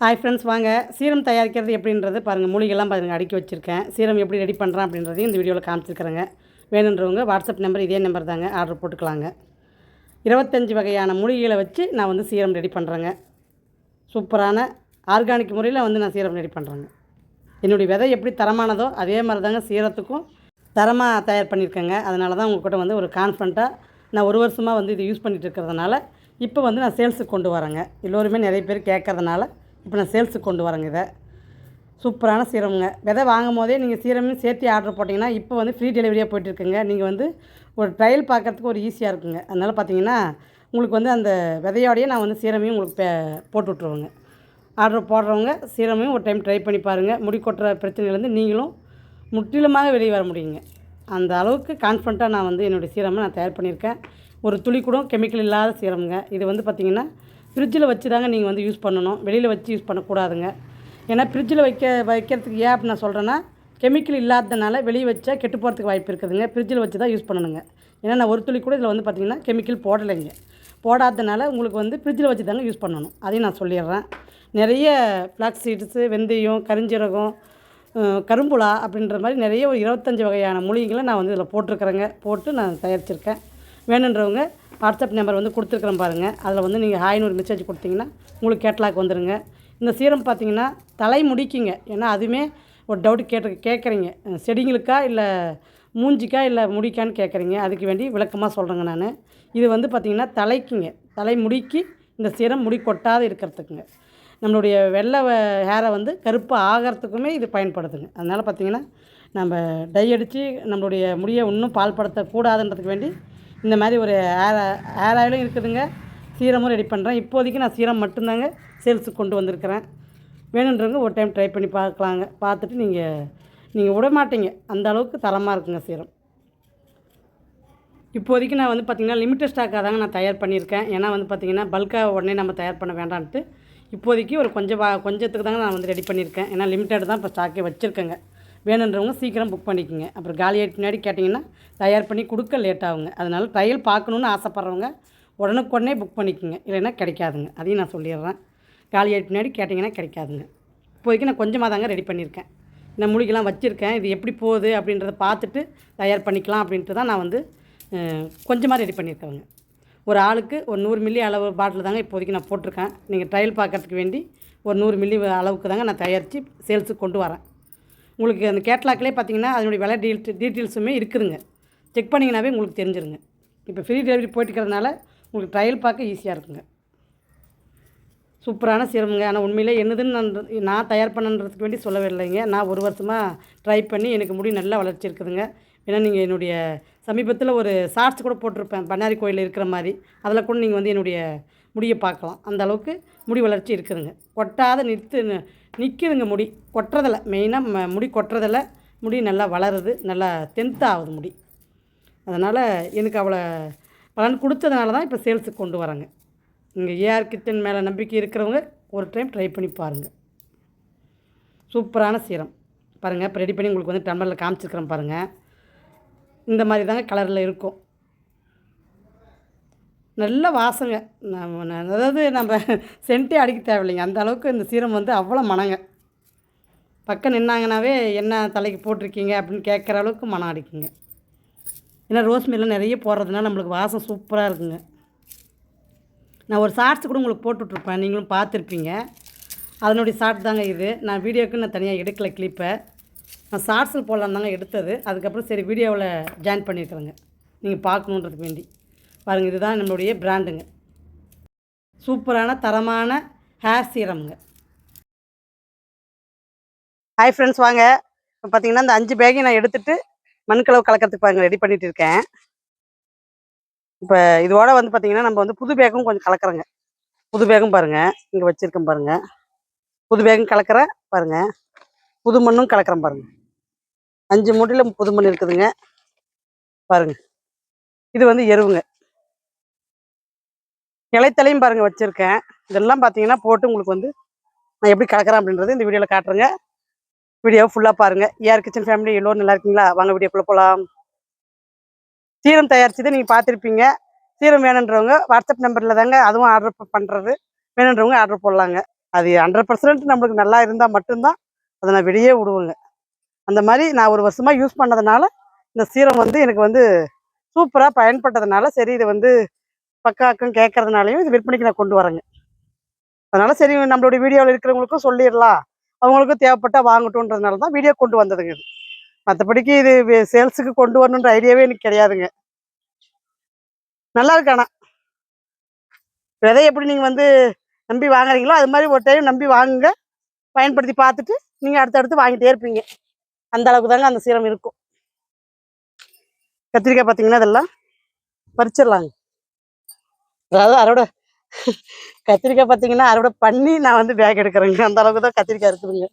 Hi friends, வாங்க serum தயாரிக்கிறது எப்படின்றது பாருங்கள். மூலிகைலாம் பாருங்கள் அடுக்கி வச்சுருக்கேன். சீரம் எப்படி ரெடி பண்ணுறேன் அப்படின்றதையும் இந்த வீடியோவில் காமிச்சிருக்கிறேங்க. வேணுன்றவங்க வாட்ஸ்அப் நம்பர் இதே நம்பர் தாங்க, ஆர்டர் போட்டுக்கலாங்க. 25 வகையான மூலிகைகளை வச்சு நான் வந்து சீரம் ரெடி பண்ணுறேங்க. சூப்பரான ஆர்கானிக் முறையில் வந்து நான் சீரம் ரெடி பண்ணுறேங்க. என்னுடைய விதை எப்படி தரமானதோ அதே மாதிரி தாங்க சீரத்துக்கும் தரமாக தயார் பண்ணியிருக்கேங்க. அதனால தான் உங்கள்கிட்ட வந்து ஒரு கான்ஃபிடண்ட்டாக நான் ஒரு வருஷமாக வந்து இது யூஸ் பண்ணிகிட்டு இருக்கிறதுனால இப்போ வந்து நான் சேல்ஸுக்கு கொண்டு வரேங்க. எல்லோருமே நிறைய பேர் கேட்கறதுனால இப்போ நான் சேல்ஸுக்கு கொண்டு வரேங்க. இதை சூப்பரான சீரமுங்க. விதை வாங்கும் போதே நீங்கள் சீரமும் சேர்த்து ஆர்டர் போட்டிங்கன்னா இப்போ வந்து ஃப்ரீ டெலிவரியாக போய்ட்டுருக்குங்க. நீங்கள் வந்து ஒரு ட்ரையல் பார்க்குறதுக்கு ஒரு ஈஸியாக இருக்குங்க. அதனால் பார்த்தீங்கன்னா உங்களுக்கு வந்து அந்த விதையோடையே நான் வந்து சீரமையும் உங்களுக்கு போட்டு விட்ருவேங்க. ஆர்டர் போடுறவங்க சீரமையும் ஒரு டைம் ட்ரை பண்ணி பாருங்கள். முடி கொட்டுற பிரச்சனையிலேருந்து நீங்களும் முற்றிலுமாக வெளியே வர முடியுங்க. அந்த அளவுக்கு கான்ஃபிடண்ட்டாக நான் வந்து என்னுடைய சீரமை நான் தயார் பண்ணியிருக்கேன். ஒரு துளி கூட கெமிக்கல் இல்லாத சீரமுங்க. இது வந்து பார்த்திங்கன்னா ஃப்ரிட்ஜில் வச்சு தாங்க நீங்கள் வந்து யூஸ் பண்ணணும். வெளியில் வச்சு யூஸ் பண்ணக்கூடாதுங்க. ஏன்னா ஃப்ரிட்ஜில் வைக்கிறதுக்கு ஏன் அப்படி நான் சொல்கிறேன்னா, கெமிக்கல் இல்லாததுனால வெளியே வச்சா கெட்டு போகிறதுக்கு வாய்ப்பு இருக்குதுங்க. ஃப்ரிட்ஜில் வச்சு தான் யூஸ் பண்ணணுங்க. ஏன்னா நான் ஒரு துளி கூட இதில் வந்து பார்த்திங்கன்னா கெமிக்கல் போடலைங்க. போடாததுனால உங்களுக்கு வந்து ஃப்ரிட்ஜில் வச்சு தாங்க யூஸ் பண்ணணும். அதையும் நான் சொல்லிடுறேன். நிறைய ஃப்ளாக்ஸ் சீட்ஸு, வெந்தயம், கருஞ்சீரகம், கரும்புலா அப்படின்ற மாதிரி நிறைய ஒரு 25 வகையான மூலிகைகளை நான் வந்து இதில் போட்டிருக்கிறேங்க. போட்டு நான் தயாரிச்சிருக்கேன். வேணுன்றவங்க வாட்ஸ்அப் நம்பர் வந்து கொடுத்துருக்குறேன் பாருங்கள். அதில் வந்து நீங்கள் ஹாய்னு ஒரு மெசேஜ் கொடுத்தீங்கன்னா உங்களுக்கு கேட்லாக் வந்துடுங்க. இந்த சீரம் பார்த்திங்கன்னா தலை முடிக்குங்க. ஏன்னா அதுவுமே ஒரு டவுட் கேட்குறீங்க, செடிங்களுக்கா இல்லை மூஞ்சிக்கா இல்லை முடிக்கான்னு கேட்குறீங்க. அதுக்கு வேண்டி விளக்கமாக சொல்கிறேங்க நான். இது வந்து பார்த்திங்கன்னா தலைக்குங்க, தலை முடிக்கு இந்த சீரம் முடி கொட்டாத இருக்கிறதுக்குங்க. நம்மளுடைய வெள்ளை ஹேரை வந்து கருப்பு ஆகிறதுக்குமே இது பயன்படுதுங்க. அதனால் பார்த்திங்கன்னா நம்ம டை அடித்து நம்மளுடைய முடியை இன்னும் பால்படுத்தக்கூடாதுன்றதுக்கு வேண்டி இந்த மாதிரி ஒரு ஹேர் ஆயிலும் இருக்குதுங்க. சீரமும் ரெடி பண்ணுறேன். இப்போதைக்கு நான் சீரம் மட்டும்தாங்க சேல்ஸுக்கு கொண்டு வந்திருக்கிறேன். வேணுன்றவங்க ஒரு டைம் ட்ரை பண்ணி பார்க்கலாங்க. பார்த்துட்டு நீங்கள் விட மாட்டீங்க, அந்த அளவுக்கு தரமாக இருக்குங்க சீரம். இப்போதைக்கு நான் வந்து பார்த்திங்கன்னா லிமிட்டட் ஸ்டாக்காக தாங்க நான் தயார் பண்ணியிருக்கேன். ஏன்னா வந்து பார்த்திங்கன்னா பல்காக உடனே நம்ம தயார் பண்ண வேண்டான்ட்டு இப்போதைக்கு ஒரு கொஞ்சத்துக்கு தாங்க நான் வந்து ரெடி பண்ணியிருக்கேன். ஏன்னா லிமிட்டட் தான் இப்போ ஸ்டாக்கே வச்சுருக்கேங்க. வேணுன்றவங்க சீக்கிரம் புக் பண்ணிக்கோங்க. அப்புறம் காலியாகிட்டு முன்னாடி கேட்டிங்கன்னா தயார் பண்ணி கொடுக்க லேட் ஆகுங்க. அதனால் ட்ரையல் பார்க்கணுன்னு ஆசைப்பட்றவங்க உடனுக்குடனே புக் பண்ணிக்கோங்க. இல்லைன்னா கிடைக்காதுங்க. அதையும் நான் சொல்லிடுறேன். காலியாகிட்டு முன்னாடி கேட்டிங்கன்னா கிடைக்காதுங்க. இப்போதைக்கு நான் கொஞ்சமாக தாங்க ரெடி பண்ணியிருக்கேன். நான் மூலிகைலாம் வச்சுருக்கேன். இது எப்படி போகுது அப்படின்றத பார்த்துட்டு தயார் பண்ணிக்கலாம் அப்படின்ட்டு தான் நான் வந்து கொஞ்சமாக ரெடி பண்ணியிருக்கேங்க. ஒரு ஆளுக்கு ஒரு 100 மில்லி அளவு பாட்டில் தாங்க இப்போதைக்கு நான் போட்டிருக்கேன். நீங்கள் ட்ரையல் பார்க்குறதுக்கு வேண்டி ஒரு 100 மில்லி அளவுக்கு தாங்க நான் தயாரித்து சேல்ஸுக்கு கொண்டு வரேன். உங்களுக்கு அந்த கேட்லாக்லேயே பார்த்தீங்கன்னா அதனுடைய விலை டீட்டெயில்ஸுமே இருக்குதுங்க. செக் பண்ணிங்கனாவே உங்களுக்கு தெரிஞ்சிருங்க. இப்போ ஃப்ரீ டெலிவரி போயிட்டுருக்கிறதுனால உங்களுக்கு ட்ரையல் பார்க்க ஈஸியாக இருக்குங்க. சூப்பரான சீரமுங்க. ஆனால் உண்மையிலே என்னதுன்னு நான் தயார் பண்ணுறதுக்கு வேண்டி சொல்லவே இல்லைங்க. நான் ஒரு வருஷமாக ட்ரை பண்ணி எனக்கு முடி நல்லா வளர்ச்சி இருக்குதுங்க. ஏன்னா நீங்கள் என்னுடைய சமீபத்தில் ஒரு ஷார்ட்ஸ் கூட போட்டிருப்பேன், பண்ணாரி கோயிலில் இருக்கிற மாதிரி. அதில் கூட நீங்கள் வந்து என்னுடைய முடியை பார்க்கலாம். அந்த அளவுக்கு முடி வளர்ச்சி இருக்குதுங்க. கொட்டாத நிற்குதுங்க முடி. கொட்டுறதில்ல, மெயினாக முடி கொட்டுறதில்ல. முடி நல்லா வளருது, நல்லா ஆகுது முடி. அதனால் எனக்கு அவ்வளோ பலன் கொடுத்ததுனால தான் இப்போ சேல்ஸுக்கு கொண்டு வரேங்க. இங்கே ஏஆர் கிச்சன் மேலே நம்பிக்கை இருக்கிறவங்க ஒரு டைம் ட்ரை பண்ணி பாருங்கள். சூப்பரான சீரம் பாருங்கள். இப்போ ரெடி பண்ணி உங்களுக்கு வந்து டம்ளரில் காமிச்சிருக்கிறேன் பாருங்கள். இந்த மாதிரி தாங்க கலரில் இருக்கும். நல்ல வாசங்க. அதாவது நம்ம சென்ட்டே அடிக்க தேவையில்லைங்க. அந்த அளவுக்கு இந்த சீரம் வந்து அவ்வளோ மணங்க. பக்கம் நின்னாங்கனாவே என்ன தலைக்கு போட்டிருக்கீங்க அப்படின்னு கேட்குற அளவுக்கு மனம் அடிக்குங்க. ஏன்னா ரோஸ்மெரிலாம் நிறைய போடுறதுனால நம்மளுக்கு வாசம் சூப்பராக இருக்குங்க. நான் ஒரு ஷார்ட்ஸ் கூட உங்களுக்கு போட்டுட்ருப்பேன், நீங்களும் பார்த்துருப்பீங்க. அதனுடைய ஷார்ட் தாங்க இது. நான் வீடியோவுக்கு நான் தனியாக எடுக்கலை கிளிப்பை. நான் ஷார்ட்ஸில் போடலாம் தாங்க எடுத்தது. அதுக்கப்புறம் சரி வீடியோவில் ஜாயின் பண்ணியிருக்கிறேங்க நீங்கள் பார்க்கணுன்றதுக்கு வேண்டி. பாருங்கள், இதுதான் நம்மளுடைய பிராண்டுங்க. சூப்பரான தரமான ஹேர் சீரம்ங்க. ஹாய் ஃப்ரெண்ட்ஸ், வாங்க. இப்போ பார்த்தீங்கன்னா இந்த 5 பேக்கையும் நான் எடுத்துகிட்டு மண்கலவு கலக்கிறதுக்கு பாருங்கள் ரெடி பண்ணிகிட்டு இருக்கேன். இப்போ இதோட வந்து பார்த்திங்கன்னா நம்ம வந்து புது பேக்கும் கொஞ்சம் கலக்கிறேங்க. புது பேக்கும் பாருங்கள் இங்கே வச்சுருக்கேன் பாருங்கள். புது பேக்கும் கலக்கிறேன் பாருங்கள். புது மண்ணும் கலக்கிறேன் பாருங்கள். 5 மூட்டையில் புது மண் இருக்குதுங்க பாருங்கள். இது வந்து எருவுங்க. இலைத்தலையும் பாருங்கள் வச்சுருக்கேன். இதெல்லாம் பார்த்தீங்கன்னா போட்டு உங்களுக்கு வந்து நான் எப்படி கலக்கிறேன் அப்படின்றது இந்த வீடியோவில் காட்டுறேங்க. வீடியோவை ஃபுல்லாக பாருங்கள். ஏஆர் கிச்சன் ஃபேமிலி எல்லோரும் நல்லா இருக்கீங்களா? வாங்க வீடியோக்குள்ளே போகலாம். சீரம் தயாரிச்சதை நீங்கள் பார்த்துருப்பீங்க. சீரம் வேணுன்றவங்க வாட்ஸ்அப் நம்பரில் தாங்க அதுவும் ஆர்டர் பண்ணுறது. வேணுன்றவங்க ஆர்டர் போடலாங்க. அது 100% நம்மளுக்கு நல்லா இருந்தால் மட்டும்தான் அதை நான் வெளியே விடுவேங்க. அந்த மாதிரி நான் ஒரு வருஷமாக யூஸ் பண்ணதுனால இந்த சீரம் வந்து எனக்கு வந்து சூப்பராக பயன்பட்டதுனால சரி இதை வந்து பக்காக்கம் கேட்கறதுனாலையும் இது விற்பனைக்கு நான் கொண்டு வரேங்க. அதனால சரி நம்மளுடைய வீடியோவில் இருக்கிறவங்களுக்கும் சொல்லிடலாம், அவங்களுக்கும் தேவைப்பட்டால் வாங்கட்டும்ன்றதுனால தான் வீடியோ கொண்டு வந்ததுங்க. இது மற்றபடிக்கு இது சேல்ஸுக்கு கொண்டு வரணுன்ற ஐடியாவே எனக்கு கிடையாதுங்க. நல்லா இருக்கு. ஆனால் விதை எப்படி நீங்கள் வந்து நம்பி வாங்குறீங்களோ அது மாதிரி ஒரு டைம் நம்பி வாங்குங்க, பயன்படுத்தி பார்த்துட்டு நீங்கள் அடுத்தடுத்து வாங்கிட்டே இருப்பீங்க. அந்த அளவுக்கு தாங்க அந்த சீரம் இருக்கும். கத்திரிக்காய் பார்த்தீங்கன்னா இதெல்லாம் பறிச்சிடலாங்க. அதாவது அறுவடை கத்திரிக்காய் பார்த்தீங்கன்னா அறுவடை பண்ணி நான் வந்து பேக் எடுக்கிறேங்க. அந்த அளவுக்கு தான் கத்திரிக்காய் இருக்குதுங்க.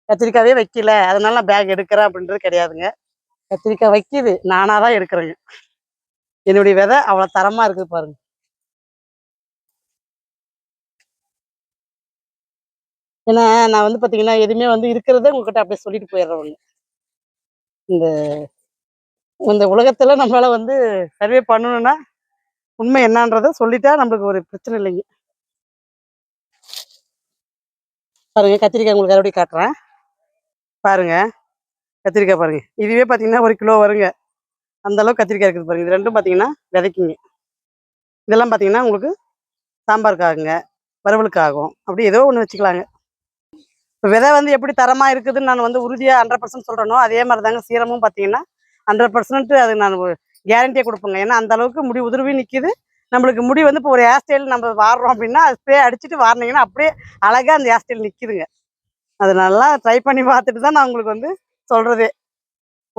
கத்திரிக்காயே வைக்கல அதனால நான் பேக் எடுக்கிறேன் அப்படின்றது கிடையாதுங்க. கத்திரிக்காய் வைக்கிது, நானாக தான் எடுக்கிறேங்க. என்னுடைய விதை அவ்வளோ தரமாக இருக்குது பாருங்க. ஏன்னா நான் வந்து பார்த்தீங்கன்னா எதுவுமே வந்து இருக்கிறத உங்ககிட்ட அப்படியே சொல்லிட்டு போயிடுறவங்க. இந்த இந்த உலகத்தில் நம்மளால வந்து சர்வே பண்ணணும்னா உண்மை என்னன்றதை சொல்லிட்டா நம்மளுக்கு ஒரு பிரச்சனை இல்லைங்க. பாருங்க கத்திரிக்காய் உங்களுக்கு மறுபடியும் காட்டுறேன் பாருங்க. கத்திரிக்காய் பாருங்க, இதுவே பார்த்தீங்கன்னா 1 கிலோ வருங்க. அந்த அளவுக்கு கத்திரிக்காய் இருக்குது பாருங்க. இது ரெண்டும் பார்த்தீங்கன்னா விதைக்குங்க. இதெல்லாம் பார்த்தீங்கன்னா உங்களுக்கு சாம்பாருக்கு ஆகுங்க, வறுவலுக்கு ஆகும், அப்படி ஏதோ ஒன்று வச்சுக்கலாங்க. இப்போ விதை வந்து எப்படி தரமாக இருக்குதுன்னு நான் வந்து உறுதியாக 100% சொல்கிறேனோ அதே மாதிரி தாங்க சீரமும் பார்த்தீங்கன்னா 100% அது நான் கேரண்டியே கொடுப்பேங்க. ஏன்னா அந்த அளவுக்கு முடி உதிர்வி நிற்கிது. நம்மளுக்கு முடி வந்து இப்போ ஒரு ஹேர் ஸ்டைல் நம்ம வாடுறோம் அப்படின்னா அது ஸ்ப்ரே அடிச்சுட்டு வாரினீங்கன்னா அப்படியே அழகாக அந்த ஹேர் ஸ்டைல் நிற்கிதுங்க. அது நல்லா ட்ரை பண்ணி பார்த்துட்டு தான் நான் உங்களுக்கு வந்து சொல்கிறதே.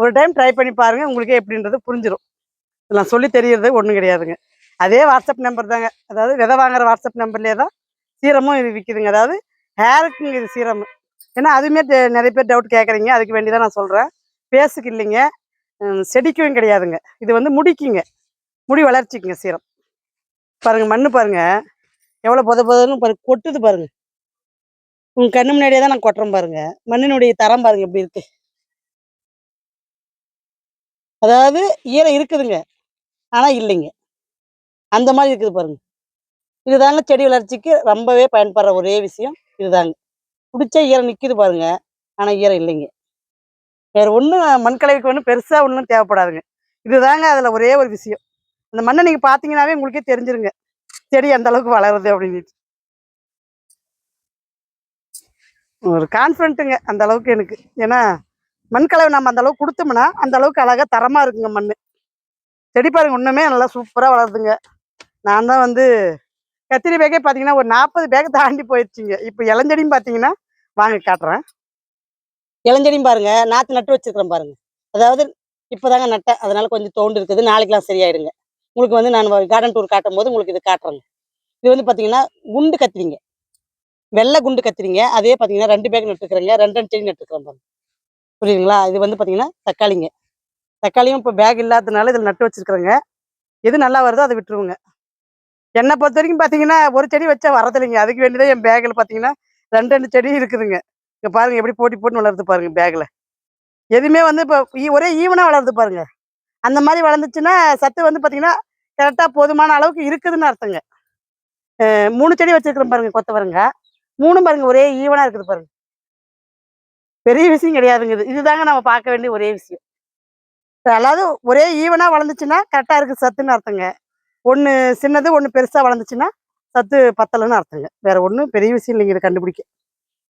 ஒரு டைம் ட்ரை பண்ணி பாருங்கள், உங்களுக்கே எப்படின்றது புரிஞ்சிடும். நான் சொல்லி தெரியறது ஒன்றும் கிடையாதுங்க. அதே வாட்ஸ்அப் நம்பர் தாங்க, அதாவது விதை வாங்குற வாட்ஸ்அப் நம்பர்லேயே தான் சீரமும் இது விற்கிதுங்க. அதாவது ஹேருக்குங்க இது சீரம். ஏன்னா அதுவுமே நிறைய பேர் டவுட் கேட்குறீங்க, அதுக்கு வேண்டி தான் நான் சொல்கிறேன். பேஸுக்கு இல்லைங்க, செடிக்கும் கிடையாதுங்க. இது வந்து முடிக்குங்க, முடி வளர்ச்சிக்குங்க சீரம். பாருங்கள் மண் பாருங்கள் எவ்வளோ பொதுன்னு பாருங்க, கொட்டுது பாருங்கள். உங்கள் கண்ணு முன்னாடியே தான் நான் கொட்டுறேன் பாருங்கள். மண்ணினுடைய தரம் பாருங்கள் எப்படி இருக்குது. அதாவது ஈரம் இருக்குதுங்க ஆனால் இல்லைங்க, அந்த மாதிரி இருக்குது பாருங்கள். இதுதாங்க செடி வளர்ச்சிக்கு ரொம்பவே பயன்படுற ஒரே விஷயம் இதுதாங்க. பிடிச்ச ஈரம் நிற்கிது பாருங்க, ஆனால் ஈரம் இல்லைங்க. வேறு ஒன்றும் மண்கலவைக்கு ஒன்றும் பெருசாக ஒன்றும் தேவைப்படாதுங்க. இதுதாங்க அதில் ஒரே ஒரு விஷயம். அந்த மண்ணை நீங்கள் பார்த்தீங்கன்னாவே உங்களுக்கே தெரிஞ்சிருங்க செடி எந்த அளவுக்கு வளருது அப்படின்னு. ஒரு கான்ஃபிடென்ட்டுங்க அந்த அளவுக்கு எனக்கு. ஏன்னா மண்கலவை நம்ம அந்த அளவுக்கு கொடுத்தோம்னா அந்த அளவுக்கு அழகாக தரமாக இருக்குங்க மண். செடி பாருங்க இன்னுமே நல்லா சூப்பராக வளருதுங்க. நான் தான் வந்து கத்திரி பேக்கே பார்த்தீங்கன்னா ஒரு 40 பேக் தாண்டி போயிடுச்சுங்க. இப்போ இளஞ்செடியும் பார்த்தீங்கன்னா வாங்க காட்டுறேன். இளஞ்செடியும் பாருங்க, நாற்று நட்டு வச்சிருக்கிறேன் பாருங்க. அதாவது இப்போதாங்க நட்டேன், அதனால கொஞ்சம் தோண்டு இருக்குது. நாளைக்கெல்லாம் சரியாயிடுங்க. உங்களுக்கு வந்து நான் கார்டன் டூர் காட்டும் போது உங்களுக்கு இது காட்டுறேங்க. இது வந்து பார்த்தீங்கன்னா குண்டு கத்திரிங்க, வெள்ளை குண்டு கத்திரிங்க. அதே பார்த்தீங்கன்னா 2 பேக் நட்டுருக்குறேங்க, 2 2 செடி நட்டுருக்குறேன் பாருங்க. புரியுதுங்களா? இது வந்து பார்த்தீங்கன்னா தக்காளிங்க. தக்காளியும் இப்போ பேக் இல்லாததுனால இதில் நட்டு வச்சிருக்கிறேங்க. எது நல்லா வருதோ அதை விட்டுருவோங்க. என்னை பொறுத்த வரைக்கும் பார்த்தீங்கன்னா ஒரு செடி வச்சா வரதில்லைங்க. அதுக்கு வேண்டிதான் என் பேக்கில் பார்த்தீங்கன்னா 2 2 செடி இருக்குதுங்க. இங்கே பாருங்க எப்படி போட்டி போட்டு வளருது பாருங்க பேக்கில். எதுவுமே வந்து இப்போ ஒரே ஈவனாக வளருது பாருங்க. அந்த மாதிரி வளர்ந்துச்சுன்னா சத்து வந்து பார்த்தீங்கன்னா கரெக்டாக போதுமான அளவுக்கு இருக்குதுன்னு அர்த்தங்க. 3 செடி வச்சிருக்கிறேன் பாருங்க கொத்தவரங்க. 3ம் பாருங்க ஒரே ஈவனாக இருக்குது பாருங்க. பெரிய விஷயம் கிடையாதுங்க இது. இதுதாங்க நம்ம பார்க்க வேண்டிய ஒரே விஷயம். அதாவது ஒரே ஈவனாக வளர்ந்துச்சுன்னா கரெக்டாக இருக்குது சத்துன்னு அர்த்தங்க. ஒன்று சின்னது ஒன்று பெருசாக வளர்ந்துச்சுன்னா சத்து பத்தலைன்னு அர்த்தங்க. வேற ஒன்றும் பெரிய விஷயம் இல்லைங்க இதை கண்டுபிடிக்க.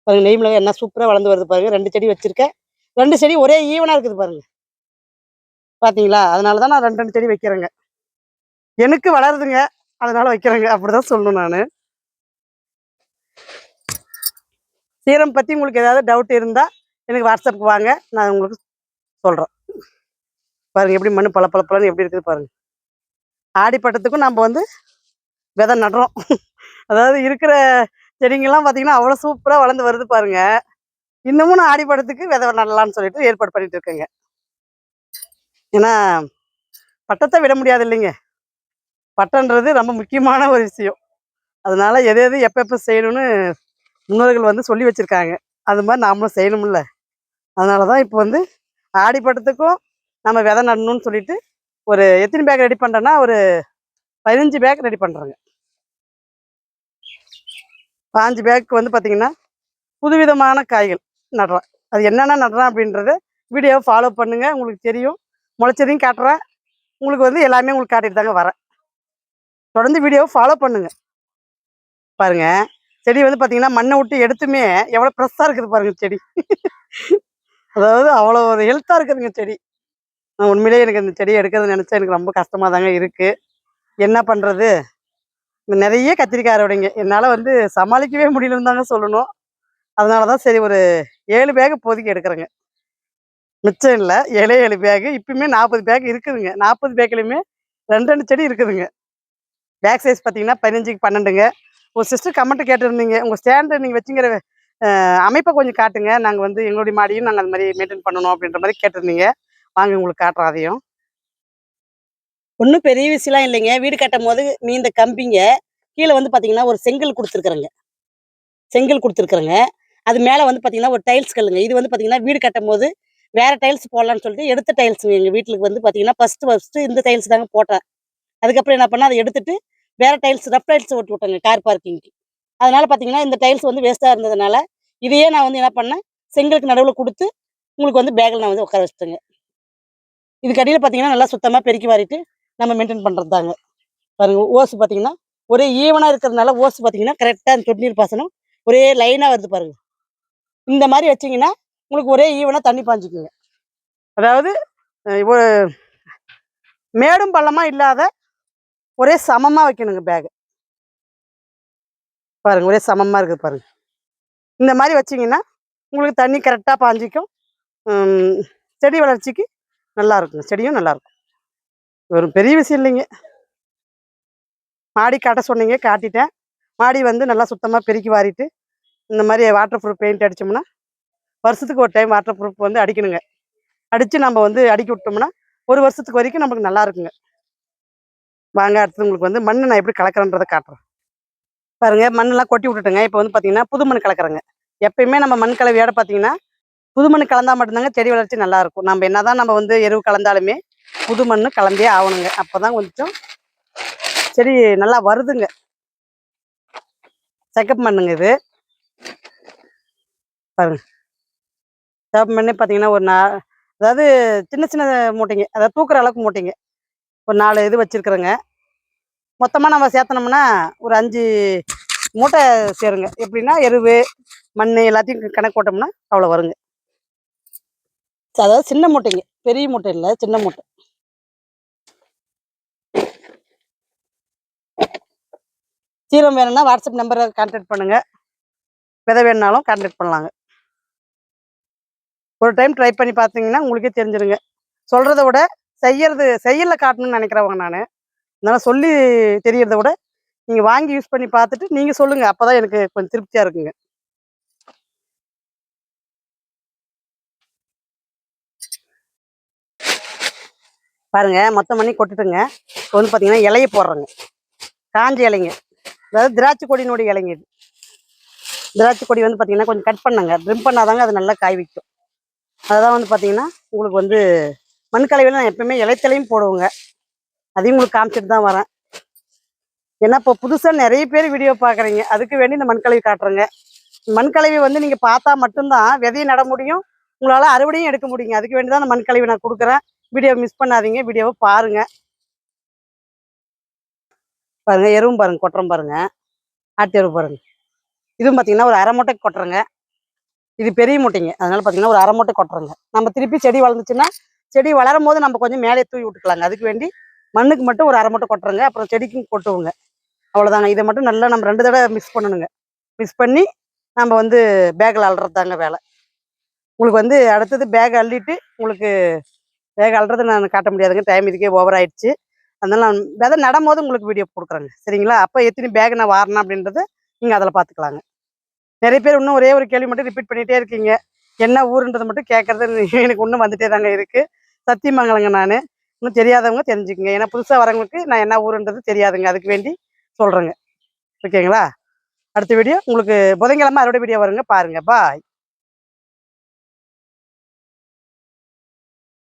பாருங்க நெய் மிளகாய் என்ன சூப்பராக வளர்ந்து வருது பாருங்க. 2 செடி வச்சிருக்கேன். 2 செடி ஒரே ஈவனாக இருக்குது பாருங்க. பார்த்தீங்களா? அதனால தான் நான் 2 2 செடி வைக்கிறேங்க. எனக்கு வளருதுங்க, அதனால வைக்கிறேங்க. அப்படிதான் சொல்லணும் நான். சீரம் பற்றி உங்களுக்கு ஏதாவது டவுட் இருந்தால் எனக்கு வாட்ஸ்அப்புக்கு வாங்க, நான் உங்களுக்கு சொல்கிறேன். பாருங்கள் எப்படி மண் பளபளன்னு எப்படி இருக்குது பாருங்கள். ஆடிப்பட்டத்துக்கும் நம்ம வந்து விதை நடுறோம். அதாவது இருக்கிற செடிங்கெல்லாம் பார்த்தீங்கன்னா அவ்வளோ சூப்பராக வளர்ந்து வருது பாருங்க. இன்னமும் நான் ஆடிப்பட்டத்துக்கு விதை நடலான்னு சொல்லிட்டு ஏற்பாடு பண்ணிட்டு இருக்கேங்க. ஏன்னா பட்டத்தை விட முடியாது இல்லைங்க. பட்டன்றது ரொம்ப முக்கியமான ஒரு விஷயம். அதனால எது எது எப்போ செய்யணும்னு முன்னோர்கள் வந்து சொல்லி வச்சுருக்காங்க. அது மாதிரி நாமளும் செய்யணும்ல. அதனால தான் இப்போ வந்து ஆடிப்பட்டத்துக்கும் நம்ம விதை நடணும்னு சொல்லிட்டு ஒரு எத்தனை பேக் ரெடி பண்ணுறேன்னா ஒரு 15 பேக் ரெடி பண்ணுறேங்க. 5 பேக்கு வந்து பார்த்திங்கன்னா புதுவிதமான காய்கள் நடுறேன். அது என்னென்ன நடுறேன் அப்படின்றத வீடியோவை ஃபாலோ பண்ணுங்கள், உங்களுக்கு தெரியும். முளைச்சதையும் காட்டுறேன், உங்களுக்கு வந்து எல்லாமே உங்களுக்கு காட்டிட்டு தாங்க வரேன். தொடர்ந்து வீடியோவை ஃபாலோ பண்ணுங்கள். பாருங்கள், செடி வந்து பார்த்திங்கன்னா மண்ணை விட்டு எடுத்துமே எவ்வளோ ஃப்ரெஷ்ஷாக இருக்குது பாருங்கள் செடி. அதாவது அவ்வளோ ஒரு ஹெல்த்தாக இருக்குதுங்க செடி. நான் உண்மையிலேயே எனக்கு இந்த செடியை எடுக்கிறது நினச்சா எனக்கு ரொம்ப கஷ்டமாக தாங்க இருக்குது. என்ன பண்ணுறது, நிறைய கத்திரிக்காய் அறுவடைங்க. என்னால் வந்து சமாளிக்கவே முடியலன்னு தாங்க சொல்லணும். அதனால தான் சரி ஒரு 7 பேக்கு இப்போதைக்கு எடுக்கிறேங்க. மிச்சம் இல்லை, 7 பேக்கு. இப்பயுமே 40 பேக் இருக்குதுங்க. 40 பேக்லையுமே 2 செடி இருக்குதுங்க. பேக் சைஸ் பார்த்தீங்கன்னா 15க்கு 12ங்க. ஒரு சிஸ்டர் கமெண்ட் கேட்டிருந்தீங்க, உங்கள் ஸ்டாண்டு நீங்கள் வச்சுங்கிற அமைப்பை கொஞ்சம் காட்டுங்க, நாங்கள் வந்து எங்களுடைய மாடியும் நாங்கள் அது மாதிரி மெயின்டைன் பண்ணணும் அப்படின்ற மாதிரி கேட்டிருந்தீங்க. வாங்க உங்களுக்கு காட்டுறோம் அதையும். ஒன்றும் பெரிய விஷயம்லாம் இல்லைங்க. வீடு கட்டும் போது இந்த கம்பிங்க கீழே வந்து பார்த்தீங்கன்னா ஒரு செங்கல் கொடுத்துருக்குறேங்க. அது மேலே வந்து பார்த்தீங்கன்னா ஒரு டைல்ஸ் கல்லுங்க. இது வந்து பார்த்தீங்கன்னா வீடு கட்டும் போது வேறு டைல்ஸ் போடலான்னு சொல்லிட்டு எடுத்த டைல்ஸுங்க. எங்கள் வீட்டுக்கு வந்து பார்த்தீங்கன்னா ஃபஸ்ட்டு இந்த டைல்ஸ் தாங்க போட்டேன். அதுக்கப்புறம் என்ன பண்ணேன், அதை எடுத்துட்டு வேறு டைல்ஸ் ரஃப் டைல்ஸ் ஒட்டி விட்டேங்க கார் பார்க்கிங்க்கு. அதனால் பார்த்தீங்கன்னா இந்த டைல்ஸ் வந்து வேஸ்ட்டாக இருந்ததுனால இதையே நான் வந்து என்ன பண்ணேன், செங்கலுக்கு நடுவில் கொடுத்து உங்களுக்கு வந்து பேக்கில் நான் வந்து உட்கார வச்சுட்டேங்க. இதுக்கு அடியில் பார்த்தீங்கன்னா நல்லா சுத்தமாக பெருக்கி வாரிட்டு நம்ம மெயின்டைன் பண்ணுறது தாங்க. பாருங்க, ஓசு பார்த்தீங்கன்னா ஒரே ஈவனாக இருக்கிறதுனால ஓசு பார்த்தீங்கன்னா கரெக்டாக அந்த சொட்டு நீர் பாசனம் ஒரே லைனாக வருது பாருங்க. இந்த மாதிரி வச்சிங்கன்னா உங்களுக்கு ஒரே ஈவனாக தண்ணி பாஞ்சிக்குங்க. அதாவது மேடும் பள்ளமாக இல்லாத ஒரே சமமாக வைக்கணுங்க பேகு. பாருங்கள், ஒரே சமமாக இருக்குது பாருங்கள். இந்த மாதிரி வச்சிங்கன்னா உங்களுக்கு தண்ணி கரெக்டாக பாஞ்சிக்கும். செடி வளர்ச்சிக்கு நல்லா இருக்குங்க, செடியும் நல்லாயிருக்கும். ஒரு பெரிய விஷயம் இல்லைங்க. மாடி காட்ட சொன்னீங்க, காட்டிட்டேன். மாடி வந்து நல்லா சுத்தமாக பெருக்கி வாரிட்டு இந்த மாதிரி வாட்டர் ப்ரூஃப் பெயிண்ட் அடித்தோம்னா வருஷத்துக்கு ஒரு டைம் வாட்டர் ப்ரூஃப் வந்து அடிக்கணுங்க. அடித்து நம்ம வந்து அடுக்கி விட்டோம்னா ஒரு வருஷத்துக்கு வரைக்கும் நமக்கு நல்லா இருக்குங்க. வாங்க அடுத்தது உங்களுக்கு வந்து மண் நான் எப்படி கலக்கிறேன்றதை காட்டுறேன். பாருங்கள், மண்ணெல்லாம் கொட்டி விட்டுட்டுங்க. இப்போ வந்து பார்த்தீங்கன்னா புது மண் கலக்கிறேங்க. எப்பயுமே நம்ம மண் கலவையோட பார்த்தீங்கன்னா புது மண் கலந்தால் மட்டும்தாங்க செடி வளர்ச்சி நல்லாயிருக்கும். நம்ம என்ன தான் நம்ம வந்து எருவு கலந்தாலுமே புது மண் கலந்தே ஆகணுங்க. அப்போ தான் கொஞ்சம் செடி நல்லா வருதுங்க. செக்கப் மண்ணுங்க இது. பாருங்க, சிவப்பு மண்ணே பார்த்தீங்கன்னா ஒரு அதாவது சின்ன சின்ன மூட்டைங்க, அதாவது தூக்குற அளவுக்கு மூட்டைங்க ஒரு 4 இது வச்சுருக்குறேங்க. மொத்தமாக நம்ம சேர்த்தனோம்னா ஒரு 5 மூட்டை சேருங்க. எப்படின்னா எருவு மண் எல்லாத்தையும் கணக்கு போட்டோம்னா அவ்வளோ வருங்க. அதாவது சின்ன மூட்டைங்க, பெரிய மூட்டை இல்லை, சின்ன மூட்டை. சீரம் வேணும்னா வாட்ஸ்அப் நம்பரை கான்டாக்ட் பண்ணுங்கள். விதை வேணுனாலும் கான்டாக்ட் பண்ணலாங்க. ஒரு டைம் ட்ரை பண்ணி பார்த்தீங்கன்னா உங்களுக்கே தெரிஞ்சிருங்க. சொல்கிறத விட செய்யல காட்டணும்னு நினைக்கிறவங்க நான். அதனால் சொல்லி தெரியறத விட நீங்கள் வாங்கி யூஸ் பண்ணி பார்த்துட்டு நீங்கள் சொல்லுங்கள். அப்போ தான் எனக்கு கொஞ்சம் திருப்தியாக இருக்குங்க. பாருங்கள், மொத்தம் பண்ணி கொட்டுட்டுங்க. இப்போ வந்து பார்த்தீங்கன்னா இலையை போடுறேங்க. காஞ்ச இலைங்க, அதாவது திராட்சை கொடியினுடைய இலைங்க. இது திராட்சை கொடி வந்து பார்த்தீங்கன்னா கொஞ்சம் கட் பண்ணாங்க, ட்ரிம் பண்ணாதாங்க அது நல்லா காய் வைக்கும். அதுதான் வந்து பார்த்தீங்கன்னா உங்களுக்கு வந்து மண் கலவையில் நான் எப்பவுமே இலைத்தலையும் போடுவோங்க. அதையும் உங்களுக்கு காமிச்சிட்டு தான் வரேன். ஏன்னா இப்போ புதுசாக நிறைய பேர் வீடியோ பார்க்குறீங்க, அதுக்கு வேண்டி இந்த மண்கலவை காட்டுறேங்க. மண்கலவை வந்து நீங்கள் பார்த்தா மட்டும்தான் விதையை நட முடியும், உங்களால் அறுவடையும் எடுக்க முடியுங்க. அதுக்கு வேண்டி தான் அந்த மண்கலவை நான் கொடுக்குறேன். வீடியோ மிஸ் பண்ணாதீங்க, வீடியோவை பாருங்கள். பாருங்கள், எருவும் பாருங்கள், கொட்டுறோம் பாருங்கள். ஆட்டு எருவு பாருங்கள். இதுவும் பார்த்தீங்கன்னா ஒரு 1/2 மூட்டை கொட்டுறேங்க. இது பெரிய மூட்டைங்க, அதனால பார்த்தீங்கன்னா ஒரு 1/2 மூட்டை கொட்டுறேங்க. நம்ம திருப்பி செடி வளர்ந்துச்சுன்னா செடி வளரும் போது நம்ம கொஞ்சம் மேலே தூவி விட்டுக்கலாங்க. அதுக்கு வேண்டி மண்ணுக்கு மட்டும் ஒரு 1/2 மூட்டை கொட்டுறேங்க. அப்புறம் செடிக்கும் கொட்டுவோங்க. அவ்வளோதாங்க. இதை மட்டும் நல்லா நம்ம 2 தடவை மிக்ஸ் பண்ணணுங்க. மிக்ஸ் பண்ணி நம்ம வந்து பேக்கில் அள்ளுறது தாங்க வேலை. உங்களுக்கு வந்து அடுத்தது பேக் அள்ளிட்டு உங்களுக்கு பேக் அள்ளுறது நான் காட்ட முடியாதுங்க, டைம் இதுக்கே ஓவர் ஆயிடுச்சு. அதனால நான் விதை நடும் போது உங்களுக்கு வீடியோ கொடுக்குறேங்க, சரிங்களா? அப்போ எத்தனை பேக் நான் வாரினேன் அப்படின்றத நீங்கள் அதில் பார்த்துக்கலாங்க. நிறைய பேர் இன்னும் ஒரே ஒரு கேள்வி மட்டும் ரிப்பீட் பண்ணிகிட்டே இருக்கீங்க. என்ன ஊருன்றதை மட்டும் கேட்குறது எனக்கு இன்னும் வந்துட்டே தாங்க இருக்குது. சத்தியமங்கலங்க நான். இன்னும் தெரியாதவங்க தெரிஞ்சுக்கங்க. ஏன்னா புதுசாக வரவங்களுக்கு நான் என்ன ஊருன்றது தெரியாதுங்க, அதுக்கு வேண்டி சொல்கிறேங்க. ஓகேங்களா? அடுத்த வீடியோ உங்களுக்கு புதன்கிழமை அறுவடை வீடியோ வருங்க, பாருங்கள். பாய்.